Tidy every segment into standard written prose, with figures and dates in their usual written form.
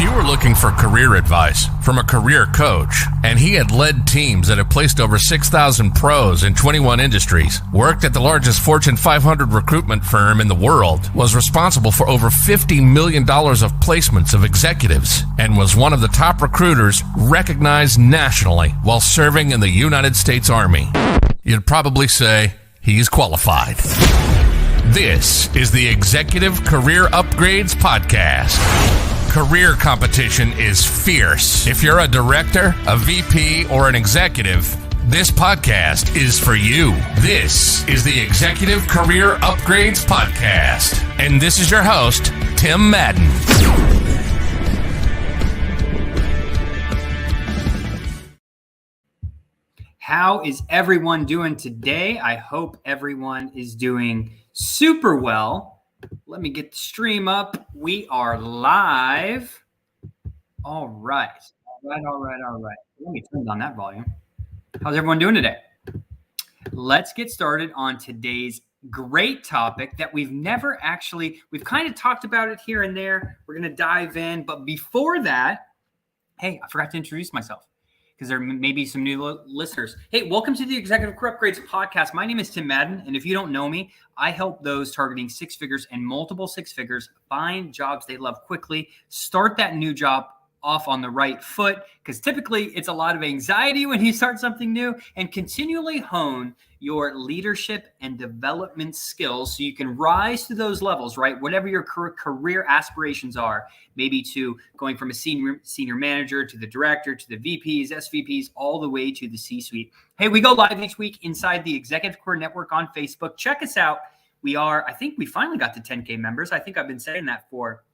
you were looking for career advice from a career coach, and he had led teams that have placed over 6,000 pros in 21 industries, worked at the largest Fortune 500 recruitment firm in the world, was responsible for over $50 million of placements of executives, and was one of the top recruiters recognized nationally while serving in the United States Army, you'd probably say he's qualified. This is the Executive Career Upgrades Podcast. Career competition is fierce. If you're a director, a VP, or an executive, this podcast is for you. This is the Executive Career Upgrades Podcast. And this is your host, Tim Madden. How is everyone doing today? I hope everyone is doing super well. Let me get the stream up. We are live. All right. Let me turn down that volume. How's everyone doing today? Let's get started on today's great topic that we've kind of talked about it here and there. We're going to dive in. But before that, hey, I forgot to introduce myself, because there may be some new listeners. Hey, welcome to the Executive Career Upgrades Podcast. My name is Tim Madden, and if you don't know me, I help those targeting six figures and multiple six figures find jobs they love quickly, start that new job off on the right foot, because typically it's a lot of anxiety when you start something new, and continually hone your leadership and development skills so you can rise to those levels, right? Whatever your career aspirations are, maybe to going from a senior manager to the director to the VPs, SVPs, all the way to the C-suite. Hey, we go live each week inside the Executive Career Network on Facebook. Check us out. I think we finally got to 10K members. I think I've been saying that for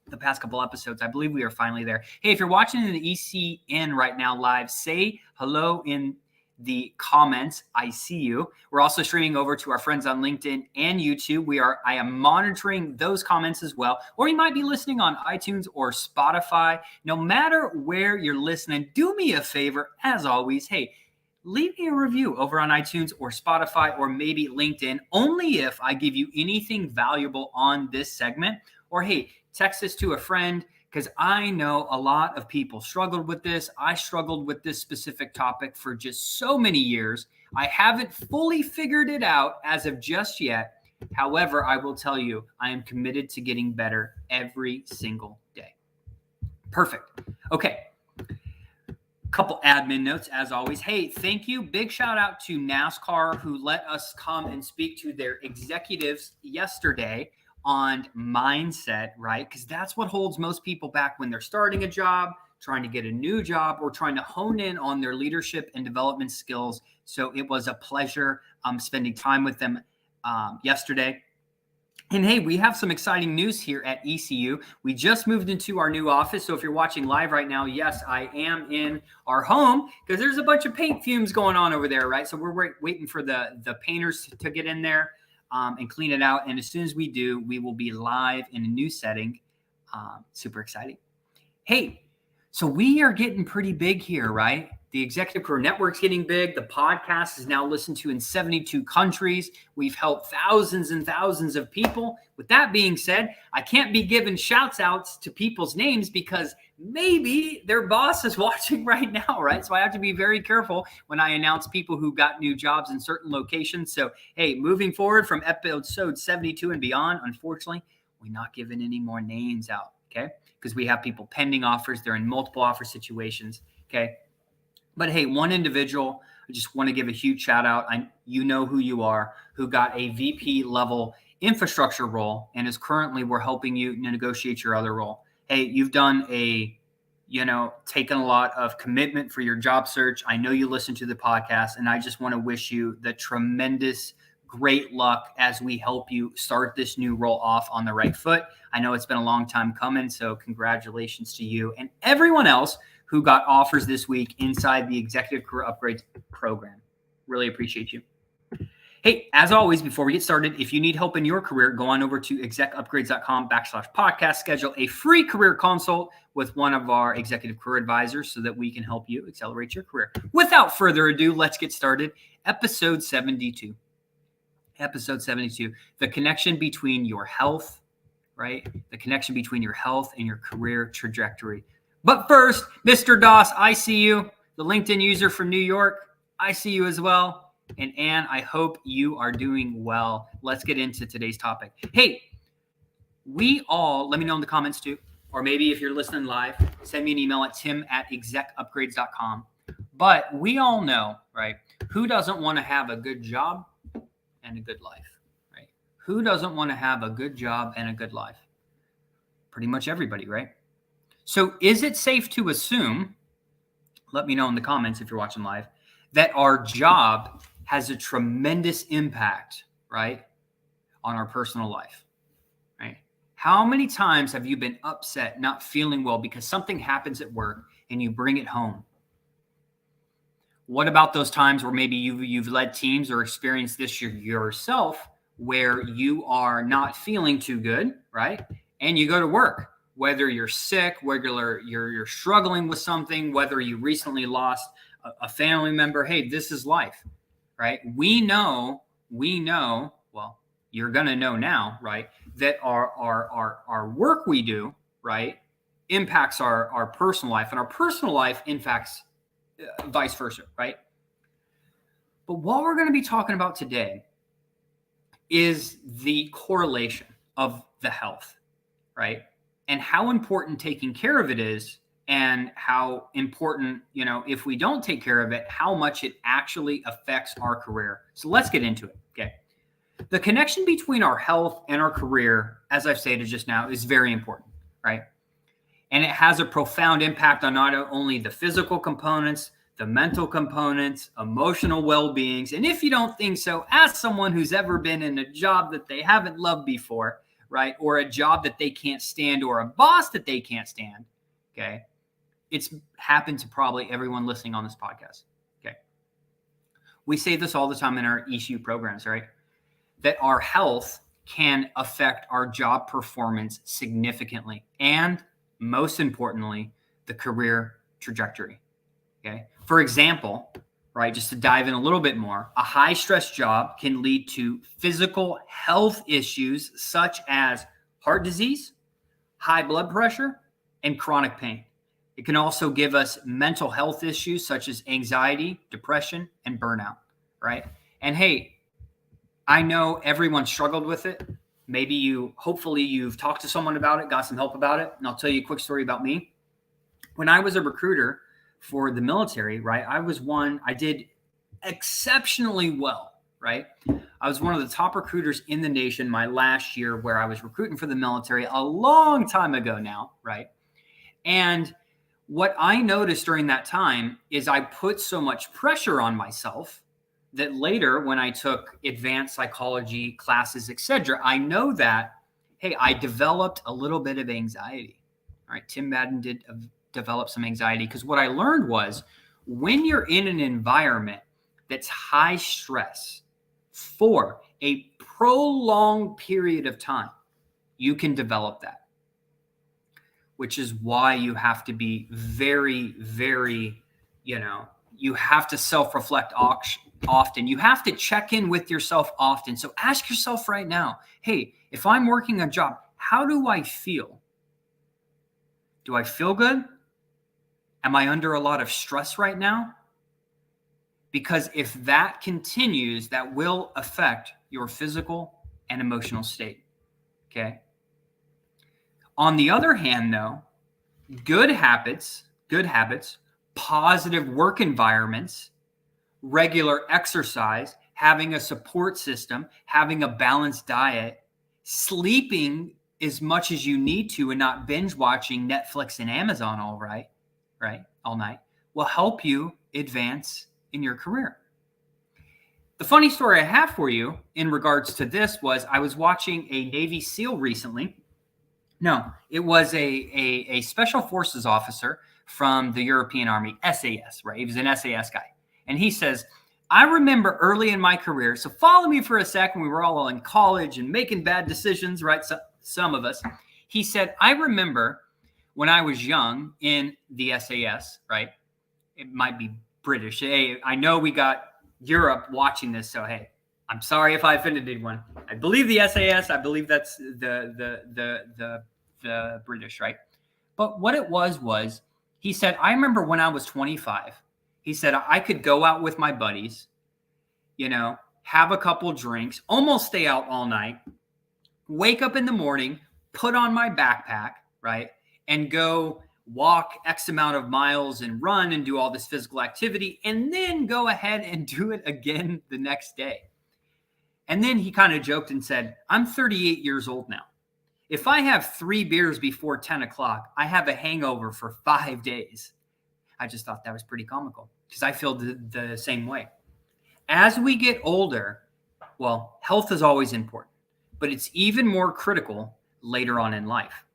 the past couple episodes. I believe we are finally there. Hey, if you're watching in the ECN right now live, say hello in the comments. I see you. We're also streaming over to our friends on LinkedIn and YouTube. I am monitoring those comments as well. Or you might be listening on iTunes or Spotify. No matter where you're listening, do me a favor, as always. Hey, leave me a review over on iTunes or Spotify or maybe LinkedIn, only if I give you anything valuable on this segment. Or hey, text this to a friend, because I know a lot of people struggled with this. I struggled with this specific topic for just so many years. I haven't fully figured it out as of just yet. However, I will tell you, I am committed to getting better every single day. Perfect. Okay. Couple admin notes as always. Hey, thank you. Big shout out to NASCAR, who let us come and speak to their executives yesterday on mindset, right? Because that's what holds most people back when they're starting a job, trying to get a new job, or trying to hone in on their leadership and development skills. So it was a pleasure spending time with them yesterday. And hey, we have some exciting news here at ECU. We just moved into our new office. So if you're watching live right now, yes, I am in our home, because there's a bunch of paint fumes going on over there, right? So we're waiting for the painters to get in there and clean it out. And as soon as we do, we will be live in a new setting. Super exciting. Hey, so we are getting pretty big here, right? The Executive Career Network's getting big. The podcast is now listened to in 72 countries. We've helped thousands and thousands of people. With that being said, I can't be giving shouts outs to people's names because maybe their boss is watching right now, right? So I have to be very careful when I announce people who got new jobs in certain locations. So, hey, moving forward from episode 72 and beyond, unfortunately, we're not giving any more names out, okay? Because we have people pending offers. They're in multiple offer situations, okay? But hey, one individual, I just want to give a huge shout out. You know who you are, who got a VP level infrastructure role and is currently, we're helping you negotiate your other role. Hey, you've done taken a lot of commitment for your job search. I know you listen to the podcast, and I just want to wish you the tremendous great luck as we help you start this new role off on the right foot. I know it's been a long time coming, so congratulations to you and everyone else who got offers this week inside the Executive Career Upgrades program. Really appreciate you. Hey, as always, before we get started, if you need help in your career, go on over to execupgrades.com/podcast, schedule a free career consult with one of our executive career advisors so that we can help you accelerate your career. Without further ado, let's get started. Episode 72, the connection between your health right? The connection between your health and your career trajectory. But first, Mr. Doss, I see you. The LinkedIn user from New York, I see you as well. And Ann, I hope you are doing well. Let's get into today's topic. Hey, let me know in the comments too. Or maybe if you're listening live, send me an email at tim@execupgrades.com. But we all know, right? Who doesn't want to have a good job and a good life, right? Who doesn't want to have a good job and a good life? Pretty much everybody, right? So is it safe to assume, let me know in the comments if you're watching live, that our job has a tremendous impact, right, on our personal life, right? How many times have you been upset, not feeling well because something happens at work and you bring it home? What about those times where maybe you've led teams or experienced this yourself where you are not feeling too good, right? And you go to work, whether you're sick, whether you're struggling with something, whether you recently lost a family member. Hey, this is life, right? We know, well, you're going to know now, right, that our work we do, right, impacts our personal life, and our personal life impacts vice versa, right? But what we're going to be talking about today is the correlation of the health, right? And how important taking care of it is, and how important, if we don't take care of it, how much it actually affects our career. So let's get into it, okay? The connection between our health and our career, as I've stated just now, is very important, right? And it has a profound impact on not only the physical components, the mental components, emotional well-beings. And if you don't think so, ask someone who's ever been in a job that they haven't loved before, right? Or a job that they can't stand, or a boss that they can't stand, okay? It's happened to probably everyone listening on this podcast, okay? We say this all the time in our ECU programs, right? That our health can affect our job performance significantly, and most importantly, the career trajectory, okay? For example, right, just to dive in a little bit more, a high-stress job can lead to physical health issues such as heart disease, high blood pressure, and chronic pain. It can also give us mental health issues such as anxiety, depression, and burnout, right? And hey, I know everyone struggled with it. Hopefully you've talked to someone about it, got some help about it. And I'll tell you a quick story about me. When I was a recruiter for the military, right, I did exceptionally well, right? I was one of the top recruiters in the nation my last year, where I was recruiting for the military a long time ago now, right? And what I noticed during that time is I put so much pressure on myself that later, when I took advanced psychology classes, etc., I know that, hey, I developed a little bit of anxiety. All right, Tim Madden did develop some anxiety, because what I learned was, when you're in an environment that's high stress for a prolonged period of time, you can develop that, which is why you have to be very, very, you have to self-reflect often. You have to check in with yourself often. So ask yourself right now, hey, if I'm working a job, how do I feel? Do I feel good? Am I under a lot of stress right now? Because if that continues, that will affect your physical and emotional state, okay? On the other hand, though, good habits, positive work environments, regular exercise, having a support system, having a balanced diet, sleeping as much as you need to and not binge watching Netflix and Amazon all night, will help you advance in your career. The funny story I have for you in regards to this was, I was watching a Navy SEAL recently. No, it was a Special Forces officer from the European Army, SAS, right? He was an SAS guy. And he says, I remember early in my career, so follow me for a second. We were all in college and making bad decisions, right? So, some of us. He said, I remember when I was young in the SAS, right? It might be British. Hey, I know we got Europe watching this, so hey, I'm sorry if I offended anyone. I believe the SAS. I believe that's the British, right? But what it was he said, I remember when I was 25, he said I could go out with my buddies, have a couple drinks, almost stay out all night, wake up in the morning, put on my backpack, right, and go walk X amount of miles and run and do all this physical activity, and then go ahead and do it again the next day. And then he kind of joked and said, I'm 38 years old now. If I have 3 beers before 10 o'clock, I have a hangover for 5 days. I just thought that was pretty comical because I feel the same way. As we get older, well, health is always important, but it's even more critical later on in life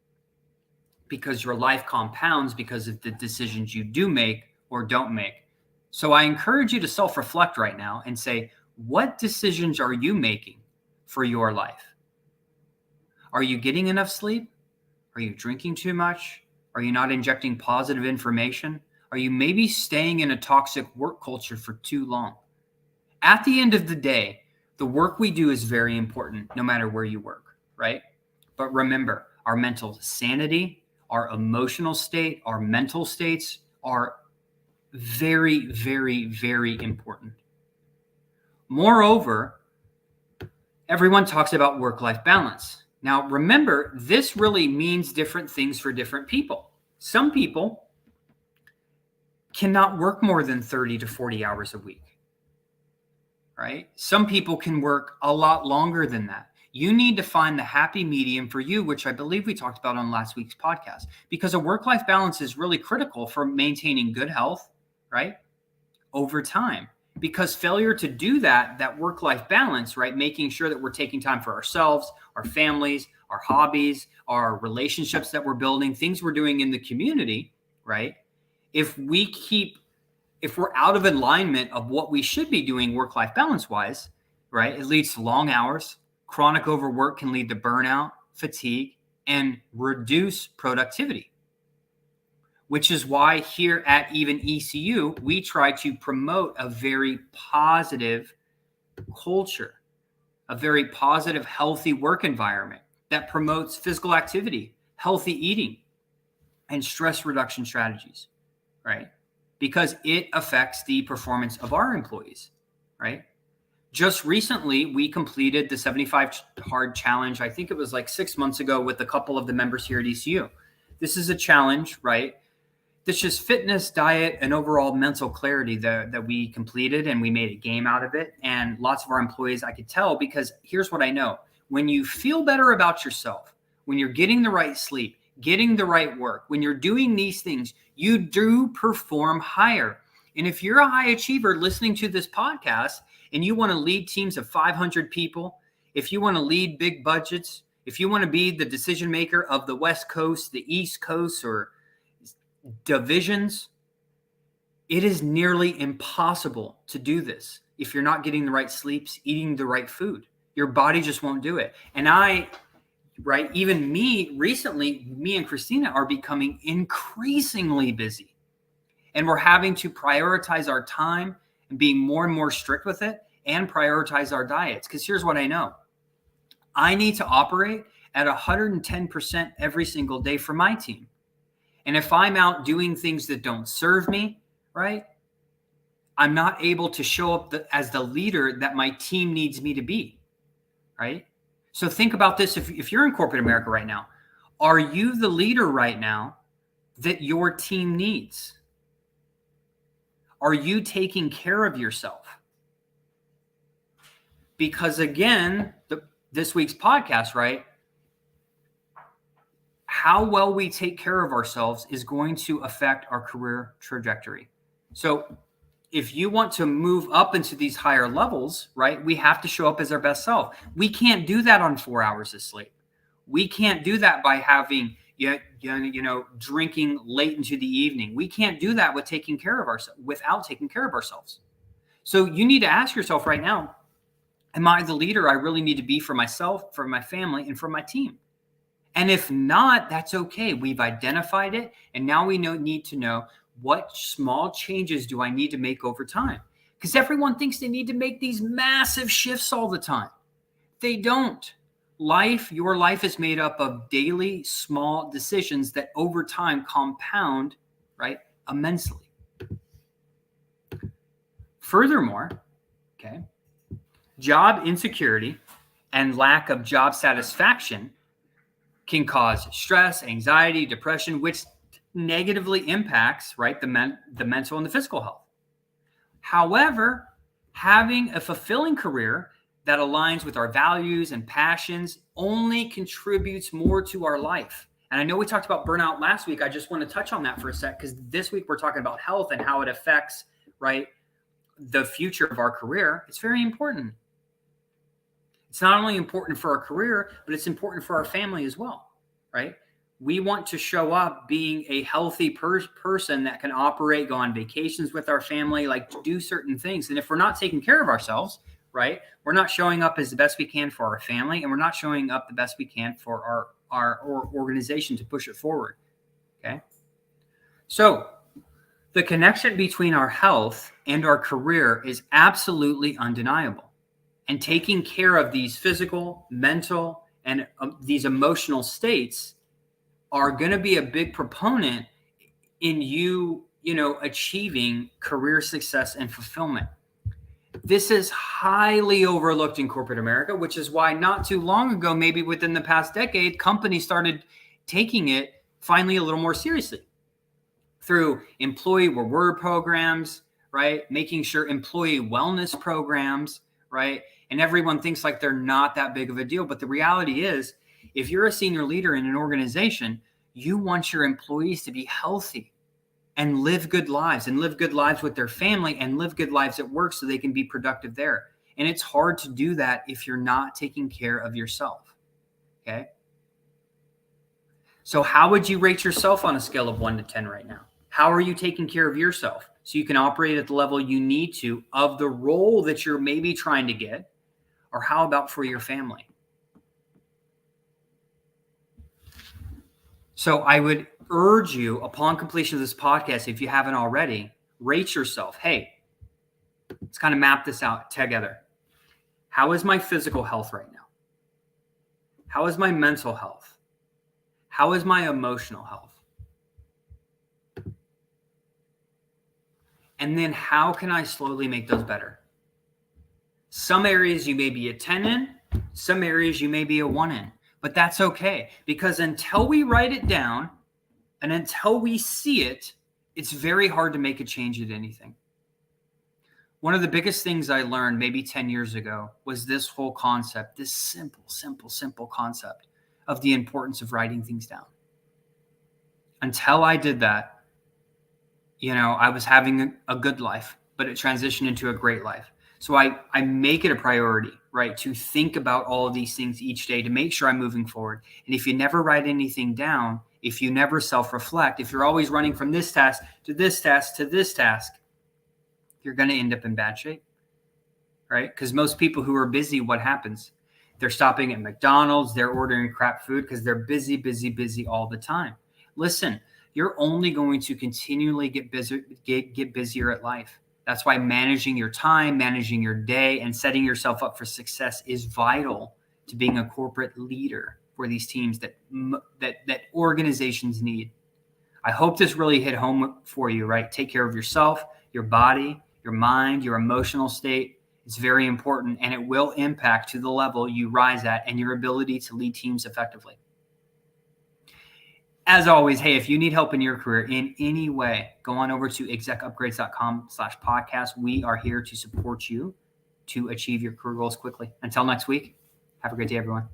because your life compounds because of the decisions you do make or don't make. So I encourage you to self-reflect right now and say, what decisions are you making for your life? Are you getting enough sleep? Are you drinking too much? Are you not injecting positive information? Are you maybe staying in a toxic work culture for too long? At the end of the day, the work we do is very important no matter where you work, right? But remember, our mental sanity, our emotional state, our mental states are very, very, very important. Moreover, everyone talks about work-life balance. Now, remember, this really means different things for different people. Some people cannot work more than 30 to 40 hours a week, right? Some people can work a lot longer than that. You need to find the happy medium for you, which I believe we talked about on last week's podcast, because a work-life balance is really critical for maintaining good health, right, over time. Because failure to do that work-life balance, right, making sure that we're taking time for ourselves, our families, our hobbies, our relationships that we're building, things we're doing in the community, right? If we're out of alignment of what we should be doing work-life balance-wise, right, it leads to long hours. Chronic overwork can lead to burnout, fatigue, and reduce productivity, which is why here at Even ECU, we try to promote a very positive culture, a very positive, healthy work environment that promotes physical activity, healthy eating, and stress reduction strategies, right? Because it affects the performance of our employees, right? Just recently, we completed the 75 Hard Challenge. I think it was like 6 months ago with a couple of the members here at ECU. This is a challenge, right? That's just fitness, diet, and overall mental clarity that we completed, and we made a game out of it. And lots of our employees, I could tell, because here's what I know. When you feel better about yourself, when you're getting the right sleep, getting the right work, when you're doing these things, you do perform higher. And if you're a high achiever listening to this podcast and you want to lead teams of 500 people, if you want to lead big budgets, if you want to be the decision maker of the West Coast, the East Coast, or divisions, it is nearly impossible to do this if you're not getting the right sleeps, eating the right food. Your body just won't do it. And even me recently, me and Christina are becoming increasingly busy, and we're having to prioritize our time and being more and more strict with it, and prioritize our diets. Because here's what I know. I need to operate at 110% every single day for my team. And if I'm out doing things that don't serve me, right, I'm not able to show up as the leader that my team needs me to be, right? So think about this. If you're in corporate America right now, are you the leader right now that your team needs? Are you taking care of yourself? Because again, this week's podcast, right? How well we take care of ourselves is going to affect our career trajectory. So if you want to move up into these higher levels, right, we have to show up as our best self. We can't do that on 4 hours of sleep. We can't do that by having, drinking late into the evening. We can't do that without taking care of ourselves. So you need to ask yourself right now, am I the leader I really need to be for myself, for my family, and for my team? And if not, that's okay. We've identified it, and now we need to know what small changes do I need to make over time. Because everyone thinks they need to make these massive shifts all the time. They don't. Your life is made up of daily small decisions that over time compound, right, immensely. Furthermore, okay, job insecurity and lack of job satisfaction can cause stress, anxiety, depression, which negatively impacts, right, the mental and the physical health. However, having a fulfilling career that aligns with our values and passions only contributes more to our life. And I know we talked about burnout last week. I just want to touch on that for a sec, because this week we're talking about health and how it affects, right, the future of our career. It's very important. It's not only important for our career, but it's important for our family as well, right? We want to show up being a healthy person that can operate, go on vacations with our family, like do certain things. And if we're not taking care of ourselves, right, we're not showing up as the best we can for our family, and we're not showing up the best we can for our organization to push it forward. Okay. So the connection between our health and our career is absolutely undeniable. And taking care of these physical, mental, and these emotional states are going to be a big proponent in you achieving career success and fulfillment. This is highly overlooked in corporate America, which is why not too long ago, maybe within the past decade, companies started taking it finally a little more seriously through employee reward programs, right? Making sure employee wellness programs, right? And everyone thinks like they're not that big of a deal. But the reality is, if you're a senior leader in an organization, you want your employees to be healthy and live good lives with their family and live good lives at work so they can be productive there. And it's hard to do that if you're not taking care of yourself. Okay. So how would you rate yourself on a scale of 1 to 10 right now? How are you taking care of yourself so you can operate at the level you need to of the role that you're maybe trying to get? Or how about for your family? So I would urge you, upon completion of this podcast, if you haven't already, rate yourself. Hey, let's kind of map this out together. How is my physical health right now? How is my mental health? How is my emotional health? And then how can I slowly make those better? Some areas you may be a 10 in, some areas you may be a 1 in, but that's okay, because until we write it down and until we see it, it's very hard to make a change at anything. One of the biggest things I learned maybe 10 years ago was this whole concept, this simple concept of the importance of writing things down. Until I did that, I was having a good life, but it transitioned into a great life. So I make it a priority, right, to think about all of these things each day to make sure I'm moving forward. And if you never write anything down, if you never self-reflect, if you're always running from this task to this task to this task, you're going to end up in bad shape, right? Because most people who are busy, what happens? They're stopping at McDonald's, they're ordering crap food because they're busy all the time. Listen, you're only going to continually get busier at life. That's why managing your time, managing your day, and setting yourself up for success is vital to being a corporate leader for these teams that organizations need. I hope this really hit home for you, right? Take care of yourself, your body, your mind, your emotional state. It's very important, and it will impact to the level you rise at and your ability to lead teams effectively. As always, hey, if you need help in your career in any way, go on over to execupgrades.com/podcast. We are here to support you to achieve your career goals quickly. Until next week, have a great day, everyone.